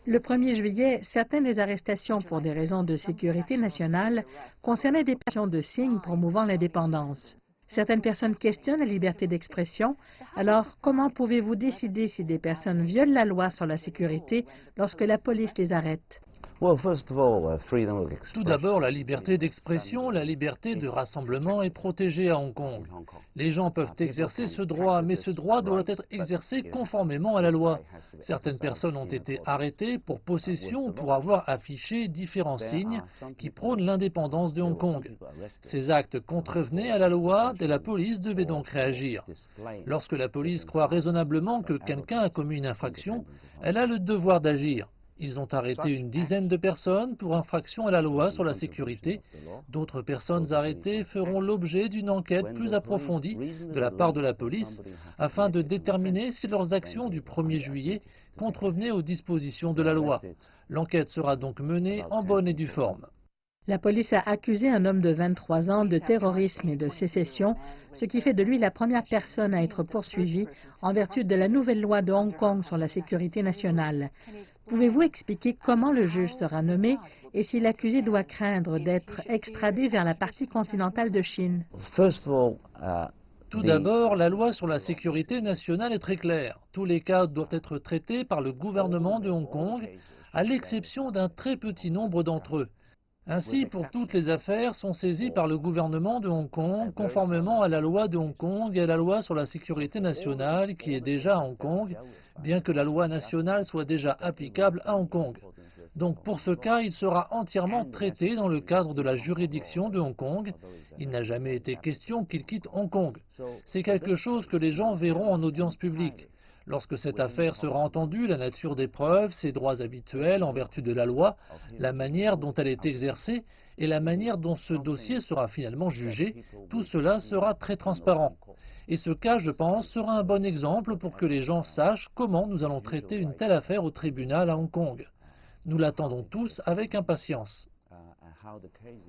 Le 1er juillet, certaines des arrestations pour des raisons de sécurité nationale concernaient des passions de signes promouvant l'indépendance. Certaines personnes questionnent la liberté d'expression. Alors, comment pouvez-vous décider si des personnes violent la loi sur la sécurité lorsque la police les arrête? Tout d'abord, la liberté d'expression, la liberté de rassemblement est protégée à Hong Kong. Les gens peuvent exercer ce droit, mais ce droit doit être exercé conformément à la loi. Certaines personnes ont été arrêtées pour possession ou pour avoir affiché différents signes qui prônent l'indépendance de Hong Kong. Ces actes contrevenaient à la loi et la police devait donc réagir. Lorsque la police croit raisonnablement que quelqu'un a commis une infraction, elle a le devoir d'agir. Ils ont arrêté une dizaine de personnes pour infraction à la loi sur la sécurité. D'autres personnes arrêtées feront l'objet d'une enquête plus approfondie de la part de la police afin de déterminer si leurs actions du 1er juillet contrevenaient aux dispositions de la loi. L'enquête sera donc menée en bonne et due forme. La police a accusé un homme de 23 ans de terrorisme et de sécession, ce qui fait de lui la première personne à être poursuivie en vertu de la nouvelle loi de Hong Kong sur la sécurité nationale. Pouvez-vous expliquer comment le juge sera nommé et si l'accusé doit craindre d'être extradé vers la partie continentale de Chine? Tout d'abord, la loi sur la sécurité nationale est très claire. Tous les cas doivent être traités par le gouvernement de Hong Kong, à l'exception d'un très petit nombre d'entre eux. Ainsi, pour toutes les affaires sont saisies par le gouvernement de Hong Kong, conformément à la loi de Hong Kong et à la loi sur la sécurité nationale qui est déjà à Hong Kong, bien que la loi nationale soit déjà applicable à Hong Kong. Donc pour ce cas, il sera entièrement traité dans le cadre de la juridiction de Hong Kong. Il n'a jamais été question qu'il quitte Hong Kong. C'est quelque chose que les gens verront en audience publique. Lorsque cette affaire sera entendue, la nature des preuves, ses droits habituels en vertu de la loi, la manière dont elle est exercée et la manière dont ce dossier sera finalement jugé, tout cela sera très transparent. Et ce cas, je pense, sera un bon exemple pour que les gens sachent comment nous allons traiter une telle affaire au tribunal à Hong Kong. Nous l'attendons tous avec impatience.